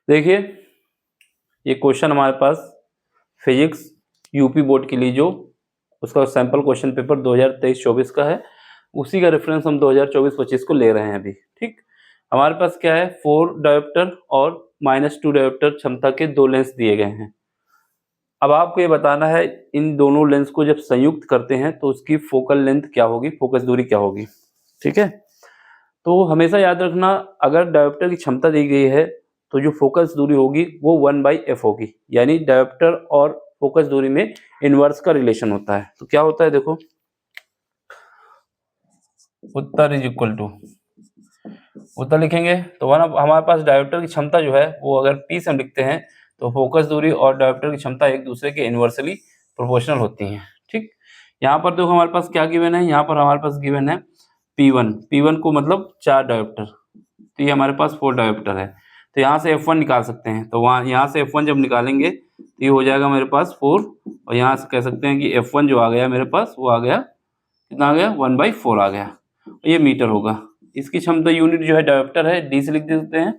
देखिए ये क्वेश्चन हमारे पास फिजिक्स यूपी बोर्ड के लिए जो उसका सैंपल क्वेश्चन पेपर 2023-24 का है, उसी का रेफरेंस हम 2024-25 को ले रहे हैं अभी। ठीक, हमारे पास क्या है, 4 डायोप्टर और -2 डायोप्टर क्षमता के 2 लेंस दिए गए हैं। अब आपको ये बताना है इन दोनों लेंस को जब संयुक्त करते हैं तो उसकी फोकल लेंथ क्या होगी, फोकस दूरी क्या होगी। ठीक है, तो हमेशा याद रखना अगर डायोप्टर की क्षमता दी गई है तो जो फोकस दूरी होगी वो 1/f होगी, यानी डायोप्टर और फोकस दूरी में इनवर्स का रिलेशन होता है। तो क्या होता है देखो, उत्तर इज इक्वल टू, उत्तर लिखेंगे तो हमारे पास डायोप्टर की क्षमता जो है वो अगर P से हम लिखते हैं तो फोकस दूरी और डायोप्टर की क्षमता एक दूसरे के इनवर्सली प्रोपोर्शनल होती हैं। ठीक, यहाँ पर देखो हमारे पास क्या गिवन है, यहाँ पर हमारे पास गिवन है P1 को मतलब 4 डायोप्टर, तो ये हमारे पास 4 डायोप्टर है। तो यहाँ से F1 निकाल सकते हैं, तो यहाँ से F1 जब निकालेंगे तो ये हो जाएगा मेरे पास 4, और यहाँ से कह सकते हैं कि F1 जो आ गया मेरे पास वो आ गया, कितना आ गया, 1/4 आ गया, ये मीटर होगा। इसकी क्षमता यूनिट जो है डायोप्टर है, D से लिख देते हैं,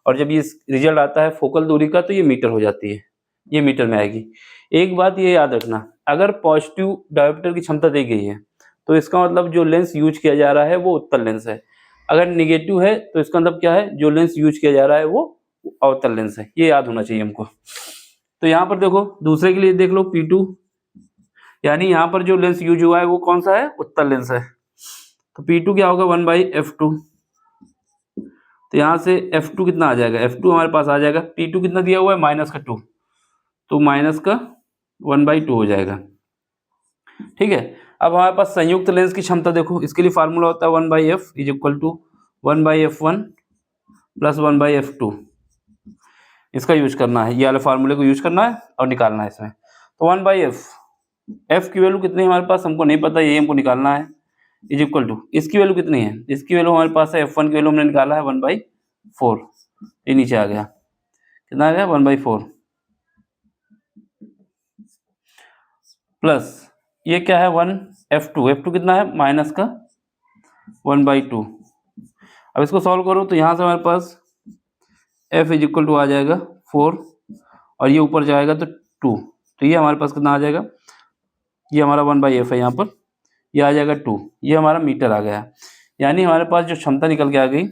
और जब ये रिजल्ट आता है फोकल दूरी का तो ये मीटर हो जाती है, ये मीटर में आएगी। एक बात ये याद रखना, अगर पॉजिटिव डायोप्टर की क्षमता दी गई है तो इसका मतलब जो लेंस यूज किया जा रहा है वो उत्तल लेंस है, अगर निगेटिव है तो इसका मतलब क्या है, जो लेंस यूज किया जा रहा है वो अवतल लेंस है। ये याद होना चाहिए हमको। तो यहाँ पर देखो दूसरे के लिए देख लो P2, यानी यहाँ पर जो लेंस यूज हुआ है वो कौन सा है, उत्तल लेंस है। तो P2 क्या होगा, 1/f2। तो यहाँ से F2 कितना आ जाएगा, F2 हमारे पास आ जाएगा, P2 कितना दिया हुआ है, -2, तो -1/2 हो जाएगा। ठीक है, अब हमारे पास संयुक्त लेंस की क्षमता देखो, इसके लिए फार्मूला होता है 1/f is equal to 1/f1 plus 1/f2। इसका यूज करना है, ये वाले फार्मूले को यूज करना है और निकालना है इसमें। तो 1/f, f की वैल्यू कितनी है हमारे पास हमको नहीं पता, ये हमको निकालना है, इज इक्वल टू इसकी वैल्यू कितनी है, इसकी वैल्यू हमारे पास है f1 की वैल्यू हमने निकाला है 1/4, ये नीचे आ गया, कितना आ गया, 1/4 प्लस ये क्या है 1/f2 कितना है, माइनस का 1/2। अब इसको सॉल्व करो तो यहाँ से हमारे पास f इज इक्वल टू आ जाएगा 4, और ये ऊपर जाएगा तो 2, तो ये हमारे पास कितना आ जाएगा, ये हमारा 1/f है, यहाँ पर ये आ जाएगा 2, ये हमारा मीटर आ गया। यानी हमारे पास जो क्षमता निकल के आ गई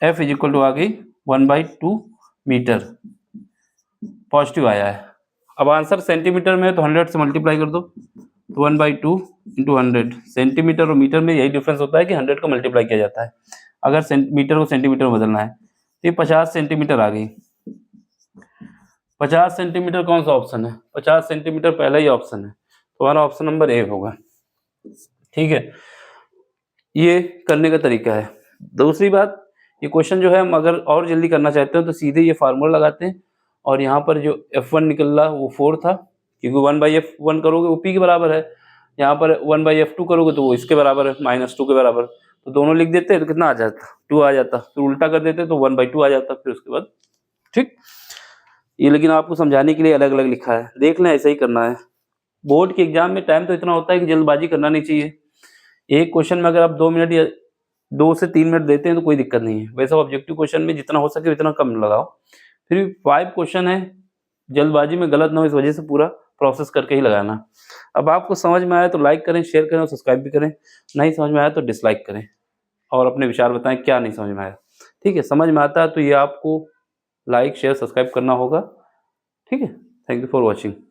f इज इक्वल टू आ गई 1/2 मीटर, पॉजिटिव आया है। अब आंसर सेंटीमीटर में है तो 100 से मल्टीप्लाई कर दो, तो 1/2 इंटू 100, सेंटीमीटर और मीटर में यही डिफरेंस होता है कि 100 को मल्टीप्लाई किया जाता है अगर मीटर को सेंटीमीटर में बदलना है। तो ये 50 सेंटीमीटर आ गई। 50 सेंटीमीटर कौन सा ऑप्शन है, 50 सेंटीमीटर पहला ही ऑप्शन है, तो हमारा ऑप्शन नंबर ए होगा। ठीक है, ये करने का तरीका है। दूसरी बात, ये क्वेश्चन जो है हम अगर और जल्दी करना चाहते हैं तो सीधे ये फार्मूला लगाते हैं, और यहाँ पर जो F1 निकल रहा वो 4 था, क्योंकि 1/f1 करोगे वो P के बराबर है, यहाँ पर 1/f2 करोगे तो वो इसके बराबर है, -2 के बराबर, तो दोनों लिख देते तो कितना आ जाता, 2 आ जाता, फिर उल्टा कर देते तो 1/2 आ जाता फिर उसके बाद। ठीक, ये लेकिन आपको समझाने के लिए अलग अलग लिखा है, देख लें, ऐसा ही करना है। बोर्ड के एग्जाम में टाइम तो इतना होता है कि जल्दबाजी करना नहीं चाहिए। एक क्वेश्चन में अगर आप 2 मिनट या 2 से 3 मिनट देते हैं तो कोई दिक्कत नहीं है, वैसे ऑब्जेक्टिव क्वेश्चन में जितना हो सके उतना कम लगाओ। फिर भी 5 क्वेश्चन है, जल्दबाजी में गलत ना हो इस वजह से पूरा प्रोसेस करके ही लगाना। अब आपको समझ में आया तो लाइक करें, शेयर करें और सब्सक्राइब भी करें, नहीं समझ में आया तो डिसलाइक करें और अपने विचार बताएं क्या नहीं समझ में आया। ठीक है, समझ में आता है तो ये आपको लाइक शेयर सब्सक्राइब करना होगा। ठीक है, थैंक यू फॉर वॉचिंग।